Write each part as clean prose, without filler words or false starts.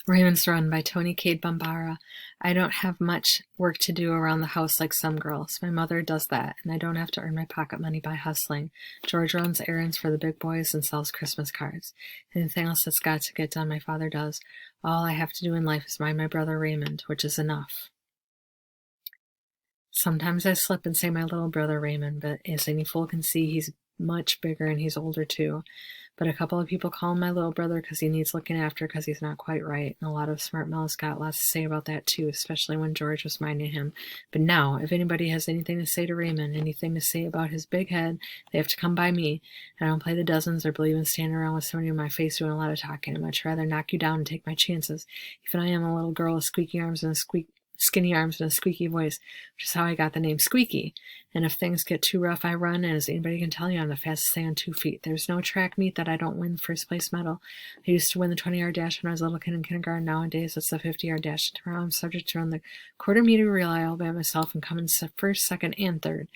Raymond's Run by Toni Cade Bambara. I don't have much work to do around the house like some girls. My mother does that, and I don't have to earn my pocket money by hustling. George runs errands for the big boys and sells Christmas cards. Anything else that's got to get done, my father does. All I have to do in life is mind my brother Raymond, which is enough. Sometimes I slip and say my little brother Raymond, but as any fool can see, he's much bigger and he's older too. But a couple of people call him my little brother because he needs looking after because he's not quite right. And a lot of smart mouths got lots to say about that too, especially when George was minding him. But now, if anybody has anything to say to Raymond, anything to say about his big head, they have to come by me. And I don't play the dozens or believe in standing around with somebody in my face doing a lot of talking. I'd much rather knock you down and take my chances. Even I am a little girl with squeaky arms and skinny arms and a squeaky voice, which is how I got the name Squeaky. And if things get too rough, I run, and as anybody can tell you, I'm the fastest thing on 2 feet. There's no track meet that I don't win first place medal. I used to win the 20-yard dash when I was a little kid in kindergarten. Nowadays, it's the 50-yard dash. Tomorrow, I'm subject to run the quarter-meter relay all by myself and come in first, second, and third.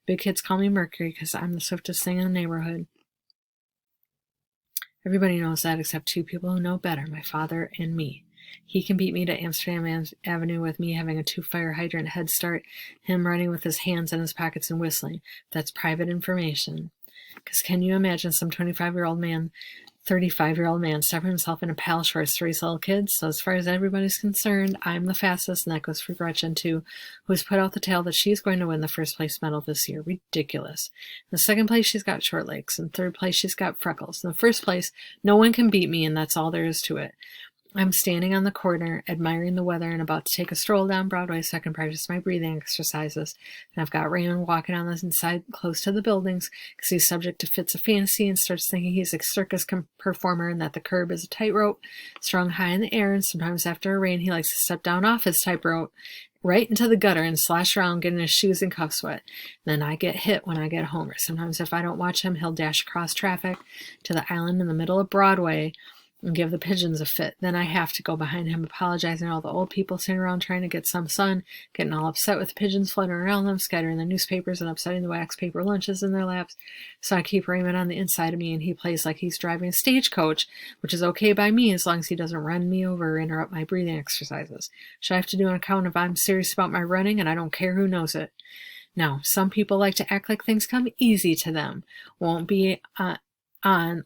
Big kids call me Mercury because I'm the swiftest thing in the neighborhood. Everybody knows that except two people who know better, my father and me. He can beat me to Amsterdam Avenue with me having a 2-fire hydrant head start, him running with his hands in his pockets and whistling. That's private information. Because can you imagine some 25-year-old man, 35-year-old man stuffing himself in a pal shorts for his little kids? So as far as everybody's concerned, I'm the fastest, and that goes for Gretchen too, who's put out the tale that she's going to win the first place medal this year. Ridiculous. In the second place, she's got short legs. In third place, she's got freckles. In the first place, no one can beat me, and that's all there is to it. I'm standing on the corner, admiring the weather, and about to take a stroll down Broadway so I can practice my breathing exercises. And I've got Raymond walking on the inside close to the buildings because he's subject to fits of fantasy and starts thinking he's a circus performer and that the curb is a tightrope strung high in the air, and sometimes after a rain he likes to step down off his tightrope right into the gutter and slash around getting his shoes and cuffs wet. And then I get hit when I get home. Or sometimes if I don't watch him, he'll dash across traffic to the island in the middle of Broadway and give the pigeons a fit. Then I have to go behind him, apologizing to all the old people sitting around trying to get some sun, getting all upset with the pigeons fluttering around them, scattering the newspapers and upsetting the wax paper lunches in their laps. So I keep Raymond on the inside of me, and he plays like he's driving a stagecoach, which is okay by me as long as he doesn't run me over or interrupt my breathing exercises. Should I have to do an account if I'm serious about my running, and I don't care who knows it. Now, some people like to act like things come easy to them. Won't be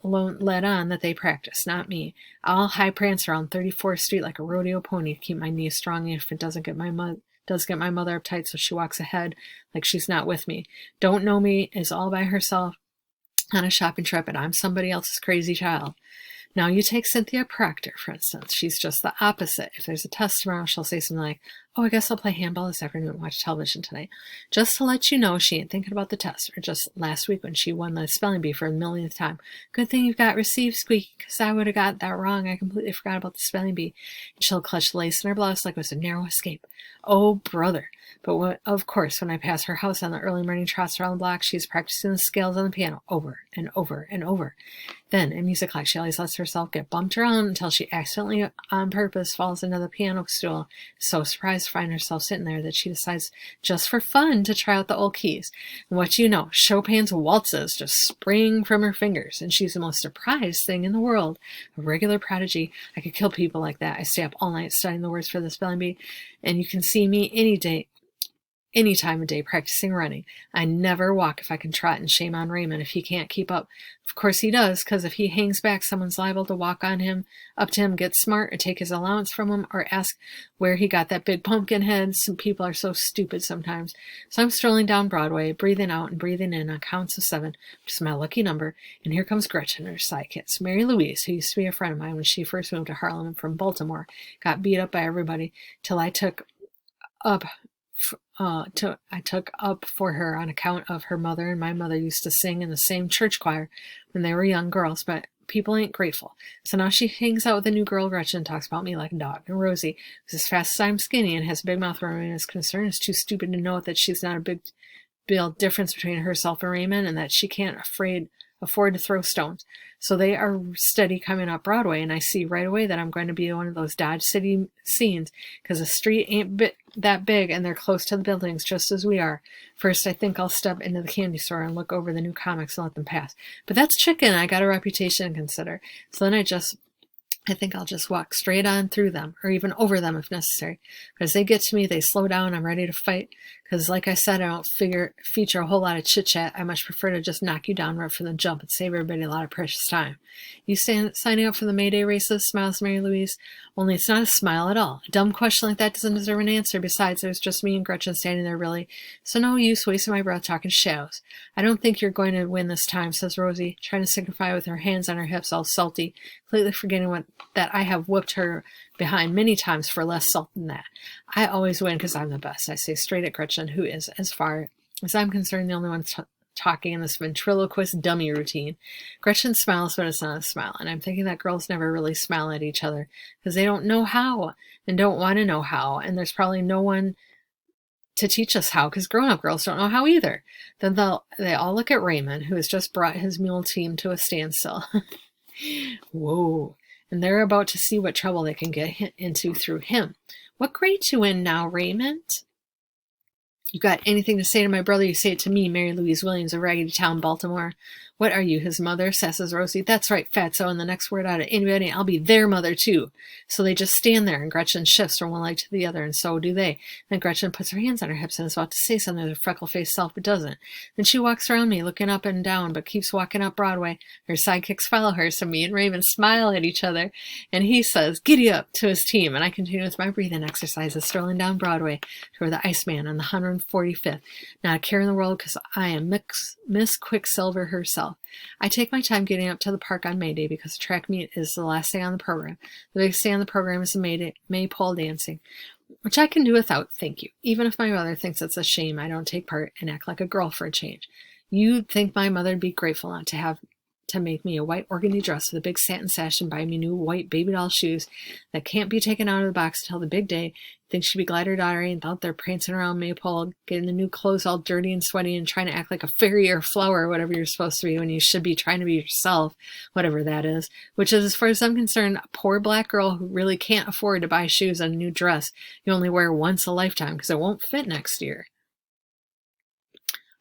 led on that they practice, not me. I'll high prance around 34th Street like a rodeo pony to keep my knees strong if it doesn't get my mother uptight, so she walks ahead like she's not with me. Don't know me is all by herself on a shopping trip, and I'm somebody else's crazy child. Now, you take Cynthia Proctor, for instance. She's just the opposite. If there's a test tomorrow, she'll say something like, "Oh, I guess I'll play handball this afternoon and watch television tonight," just to let you know she ain't thinking about the test. Or just last week when she won the spelling bee for the millionth time. "Good thing you've got received, Squeaky, because I would have got that wrong. I completely forgot about the spelling bee." And she'll clutch the lace in her blouse like it was a narrow escape. Oh, brother. But of course, when I pass her house on the early morning trots around the block, she's practicing the scales on the piano over and over and over. Then, in music class, she always lets herself get bumped around until she accidentally, on purpose, falls into the piano stool, so surprised to find herself sitting there that she decides, just for fun, to try out the old keys. And what you know, Chopin's waltzes just spring from her fingers, and she's the most surprised thing in the world. A regular prodigy. I could kill people like that. I stay up all night studying the words for the spelling bee, and you can see me any time of day practicing running. I never walk if I can trot, and shame on Raymond if he can't keep up. Of course he does, because if he hangs back, someone's liable to walk on him, up to him, get smart, or take his allowance from him, or ask where he got that big pumpkin head. Some people are so stupid sometimes. So I'm strolling down Broadway, breathing out and breathing in on counts of 7, which is my lucky number, and here comes Gretchen and her sidekicks. Mary Louise, who used to be a friend of mine when she first moved to Harlem from Baltimore, got beat up by everybody till I took up for her on account of her mother and my mother used to sing in the same church choir when they were young girls, but people ain't grateful. So now she hangs out with the new girl Gretchen and talks about me like a dog. And Rosie, who's as fast as I'm skinny and has a big mouth where Raymond is concerned, is too stupid to know that she's not a big difference between herself and Raymond, and that she can't afford to throw stones. So they are steady coming up Broadway, and I see right away that I'm going to be one of those Dodge City scenes, because the street ain't that big, and they're close to the buildings just as we are. First, I think I'll step into the candy store and look over the new comics and let them pass. But that's chicken. I got a reputation to consider. So then I just I think I'll just walk straight on through them, or even over them if necessary. But as they get to me, they slow down. I'm ready to fight. Because, like I said, I don't feature a whole lot of chit-chat. I much prefer to just knock you down right from the jump and save everybody a lot of precious time. You signing up for the May Day races? Smiles Mary Louise. Only it's not a smile at all. A dumb question like that doesn't deserve an answer. Besides, there's just me and Gretchen standing there, really. So no use wasting my breath talking shadows. I don't think you're going to win this time, says Rosie, trying to signify with her hands on her hips, all salty, completely forgetting that I have whooped her behind many times for less salt than that. I always win because I'm the best, I say straight at Gretchen, who is, as far as I'm concerned, the only one talking in this ventriloquist dummy routine. Gretchen smiles, but it's not a smile, and I'm thinking that girls never really smile at each other because they don't know how and don't want to know how, and there's probably no one to teach us how, because grown-up girls don't know how either. Then they all look at Raymond, who has just brought his mule team to a standstill. Whoa. And they're about to see what trouble they can get into through him. What grade you in now, Raymond? You got anything to say to my brother, you say it to me, Mary Louise Williams of Raggedy Town, Baltimore. What are you, his mother? Sasses Rosie. That's right, fatso, and the next word out of anybody, I'll be their mother, too. So they just stand there, and Gretchen shifts from one leg to the other, and so do they. Then Gretchen puts her hands on her hips and is about to say something to her freckle-faced self, but doesn't. Then she walks around me, looking up and down, but keeps walking up Broadway. Her sidekicks follow her, so me and Raymond smile at each other, and he says, "Giddy up," to his team, and I continue with my breathing exercises, strolling down Broadway toward the Iceman on the 145th. Not a care in the world, because I am Miss Quicksilver herself. I take my time getting up to the park on May Day because the track meet is the last day on the program. The biggest day on the program is the Maypole dancing, which I can do without, thank you. Even if my mother thinks it's a shame I don't take part and act like a girl for a change. You'd think my mother'd be grateful not to have to make me a white organdy dress with a big satin sash and buy me new white baby doll shoes that can't be taken out of the box until the big day. Think she'd be glad her daughter ain't out there prancing around Maypole, getting the new clothes all dirty and sweaty and trying to act like a fairy or a flower or whatever you're supposed to be when you should be trying to be yourself, whatever that is. Which is, as far as I'm concerned, a poor black girl who really can't afford to buy shoes and a new dress you only wear once a lifetime because it won't fit next year.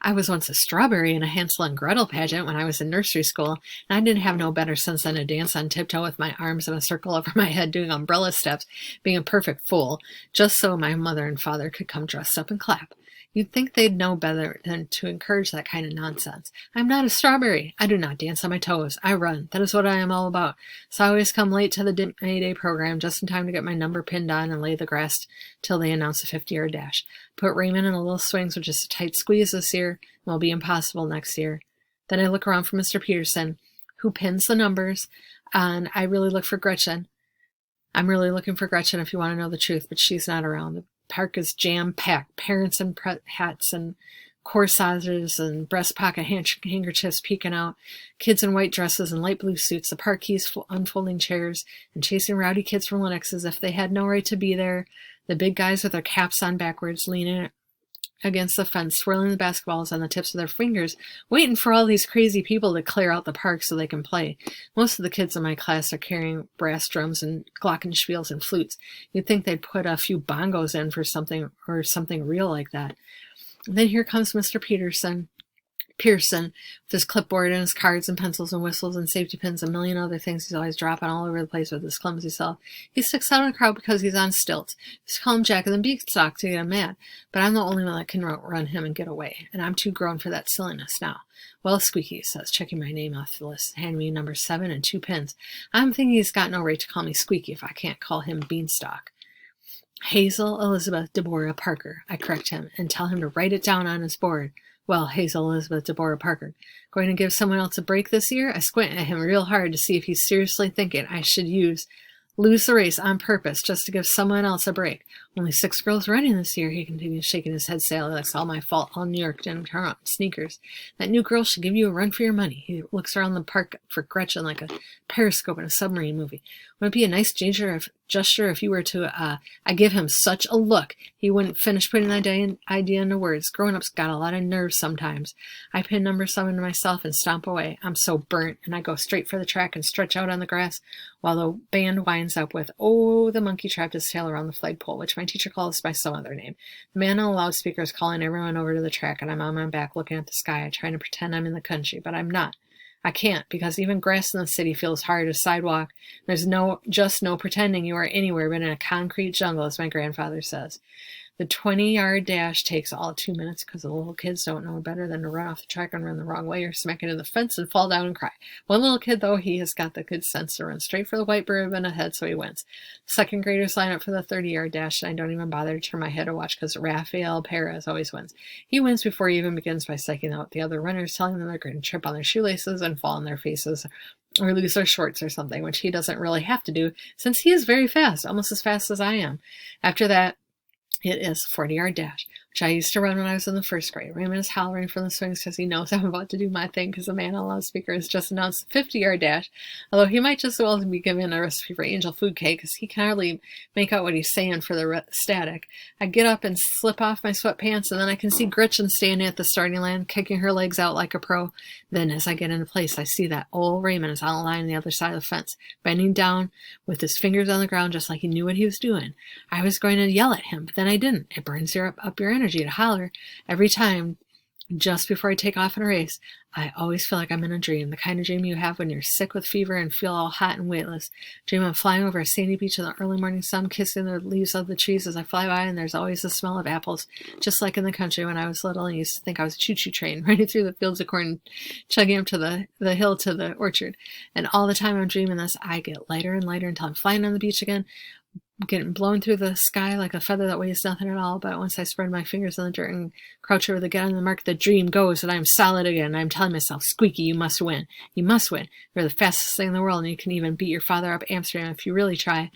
I was once a strawberry in a Hansel and Gretel pageant when I was in nursery school, and I didn't have no better sense than to dance on tiptoe with my arms in a circle over my head doing umbrella steps, being a perfect fool, just so my mother and father could come dressed up and clap. You'd think they'd know better than to encourage that kind of nonsense. I'm not a strawberry. I do not dance on my toes. I run. That is what I am all about. So I always come late to the May Day program just in time to get my number pinned on and lay the grass till they announce a 50-yard dash. Put Raymond in the little swings, which is a tight squeeze this year and will be impossible next year. Then I look around for Mr. Peterson, who pins the numbers, and I really look for Gretchen. I'm really looking for Gretchen if you want to know the truth, but she's not around. The park is jam-packed. Parents in hats and corsagers and breast pocket handkerchiefs peeking out. Kids in white dresses and light blue suits. The park keys unfolding chairs and chasing rowdy kids from Lennox as if they had no right to be there. The big guys with their caps on backwards leaning against the fence, swirling the basketballs on the tips of their fingers, waiting for all these crazy people to clear out the park so they can play. Most of the kids in my class are carrying brass drums and glockenspiels and flutes. You'd think they'd put a few bongos in for something real like that. And then here comes Mr. Pearson, with his clipboard and his cards and pencils and whistles and safety pins and a million other things he's always dropping all over the place with his clumsy self. He sticks out in the crowd because he's on stilts. Just call him Jack of the Beanstalk to get him mad. But I'm the only one that can run him and get away, and I'm too grown for that silliness now. Well, Squeaky, he says, checking my name off the list, handing me number 7 and 2 pins. I'm thinking he's got no right to call me Squeaky if I can't call him Beanstalk. Hazel Elizabeth Deborah Parker, I correct him, and tell him to write it down on his board. Well, Hazel Elizabeth Deborah Parker. Going to give someone else a break this year? I squint at him real hard to see if he's seriously thinking I should lose the race on purpose just to give someone else a break. Only 6 girls running this year, he continues, shaking his head sadly. That's all my fault. All New York didn't turn out sneakers. That new girl should give you a run for your money. He looks around the park for Gretchen like a periscope in a submarine movie. Would it be a nice gesture if you were to, I give him such a look, he wouldn't finish putting the idea into words. Grown-ups got a lot of nerves sometimes. I pin number 7 to myself and stomp away. I'm so burnt, and I go straight for the track and stretch out on the grass while the band winds up with, "Oh, the monkey trapped his tail around the flagpole," which my teacher calls by some other name. The man on the loudspeaker is calling everyone over to the track, and I'm on my back looking at the sky, trying to pretend I'm in the country, but I'm not. I can't, because even grass in the city feels hard as sidewalk. There's just no pretending you are anywhere but in a concrete jungle, as my grandfather says. The 20-yard dash takes all 2 minutes because the little kids don't know better than to run off the track and run the wrong way or smack into the fence and fall down and cry. One little kid, though, he has got the good sense to run straight for the white ribbon ahead, so he wins. Second graders line up for the 30-yard dash, and I don't even bother to turn my head to watch because Rafael Perez always wins. He wins before he even begins by psyching out the other runners, telling them they're going to trip on their shoelaces and fall on their faces or lose their shorts or something, which he doesn't really have to do since he is very fast, almost as fast as I am. After that, it is a 40-yard dash, which I used to run when I was in the first grade. Raymond is hollering from the swings because he knows I'm about to do my thing because the man on the loudspeaker has just announced a 50-yard dash, although he might just as well be given a recipe for angel food cake because he can hardly make out what he's saying for the static. I get up and slip off my sweatpants, and then I can see Gretchen standing at the starting line, kicking her legs out like a pro. Then as I get into place, I see that old Raymond is on the line on the other side of the fence, bending down with his fingers on the ground just like he knew what he was doing. I was going to yell at him, but then I didn't. It burns up your energy to holler every time just before I take off in a race. I always feel like I'm in a dream, the kind of dream you have when you're sick with fever and feel all hot and weightless. Dream I'm flying over a sandy beach in the early morning sun, kissing the leaves of the trees as I fly by, and there's always the smell of apples, just like in the country when I was little and used to think I was a choo-choo train running through the fields of corn, chugging up to the hill to the orchard. And all the time I'm dreaming this, I get lighter and lighter until I'm flying on the beach again, getting blown through the sky like a feather that weighs nothing at all. But once I spread my fingers in the dirt and crouch over the get on the mark, the dream goes and I'm solid again. I'm telling myself, Squeaky, you must win. You must win. You're the fastest thing in the world, and you can even beat your father up Amsterdam if you really try.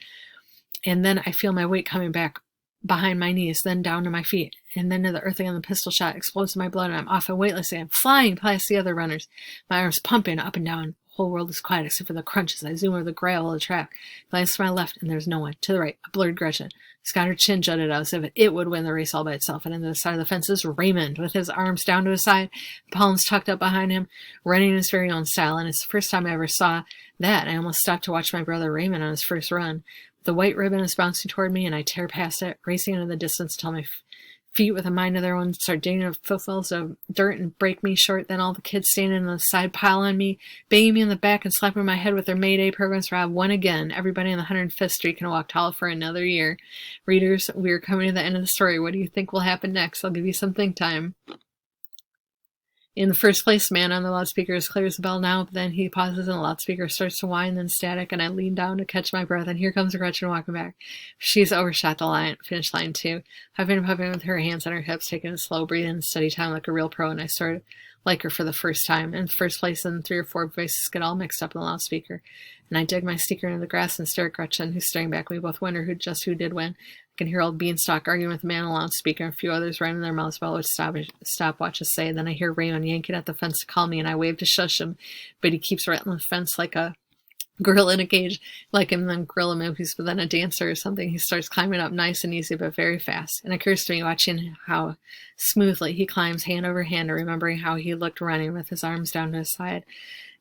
And then I feel my weight coming back behind my knees, then down to my feet, and then to the earthing on the pistol shot explodes in my blood, and I'm off and weightless again, flying past the other runners, my arms pumping up and down. Whole world is quiet except for the crunches. I zoom over the gravel of the track, glance to my left, and there's no one. To the right, a blurred Gretchen. She's got her chin jutted out as if it would win the race all by itself. And on the other side of the fence is Raymond, with his arms down to his side, palms tucked up behind him, running in his very own style. And it's the first time I ever saw that. I almost stopped to watch my brother Raymond on his first run. The white ribbon is bouncing toward me, and I tear past it, racing into the distance until my feet with a mind of their own start digging up footfalls of dirt and break me short. Then all the kids standing on the side pile on me, banging me in the back and slapping my head with their Mayday programs for I've won again. Everybody on the 105th Street can walk tall for another year. Readers, we are coming to the end of the story. What do you think will happen next? I'll give you some think time. In the first place, man on the loudspeaker is clear as a bell now, but then he pauses and the loudspeaker starts to whine, then static, and I lean down to catch my breath, and here comes Gretchen walking back. She's overshot the finish line too, huffing and puffing with her hands on her hips, taking a slow breathing and steady time like a real pro, and I sort of like her for the first time. In the first place, and 3 or 4 voices get all mixed up in the loudspeaker, and I dig my sticker into the grass and stare at Gretchen, who's staring back. We both wonder who did win. I can hear old Beanstalk arguing with the man on the loudspeaker, and a few others running their mouths about what stopwatches say. Then I hear Raymond yanking at the fence to call me, and I wave to shush him, but he keeps rattling the fence like a gorilla in a cage, like in the gorilla movies, but then a dancer or something. He starts climbing up nice and easy, but very fast. And it occurs to me, watching how smoothly he climbs hand over hand, and remembering how he looked running with his arms down to his side,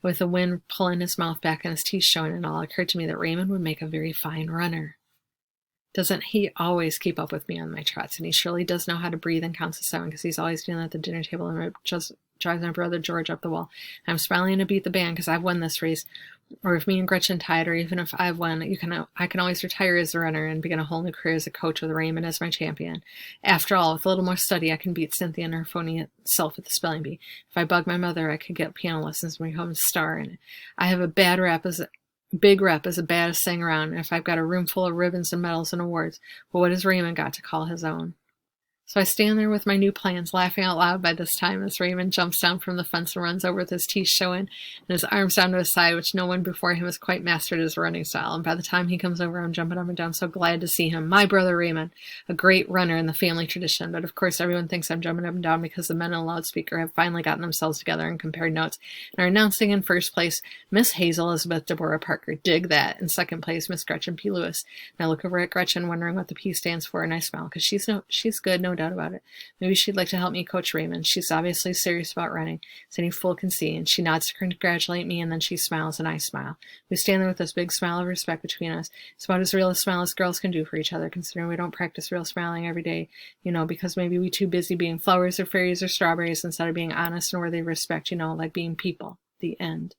with the wind pulling his mouth back and his teeth showing and all, it occurred to me that Raymond would make a very fine runner. Doesn't he always keep up with me on my trots? And he surely does know how to breathe and count to 7, because he's always doing that at the dinner table and just drives my brother George up the wall. I'm smiling to beat the band because I've won this race. Or if me and Gretchen tied, or even if I've won, I can always retire as a runner and begin a whole new career as a coach with Raymond as my champion. After all, with a little more study, I can beat Cynthia and her phony self at the spelling bee. If I bug my mother, I could get piano lessons and become a star. And I have a big rep as the baddest thing around, and if I've got a room full of ribbons and medals and awards, well, what has Raymond got to call his own? So I stand there with my new plans, laughing out loud by this time as Raymond jumps down from the fence and runs over with his teeth showing and his arms down to his side, which no one before him has quite mastered his running style. And by the time he comes over, I'm jumping up and down, so glad to see him. My brother Raymond, a great runner in the family tradition. But of course, everyone thinks I'm jumping up and down because the men on the loudspeaker have finally gotten themselves together and compared notes and are announcing in first place Miss Hazel Elizabeth Deborah Parker. Dig that. In second place, Miss Gretchen P. Lewis. And I look over at Gretchen, wondering what the P stands for, and I smile because she's good, no doubt about it. Maybe she'd like to help me coach Raymond. She's obviously serious about running, as any fool can see, and she nods to congratulate me, and then she smiles, and I smile. We stand there with this big smile of respect between us. It's about as real a smile as girls can do for each other, considering we don't practice real smiling every day, because maybe we too busy being flowers or fairies or strawberries instead of being honest and worthy of respect, like being people. The end.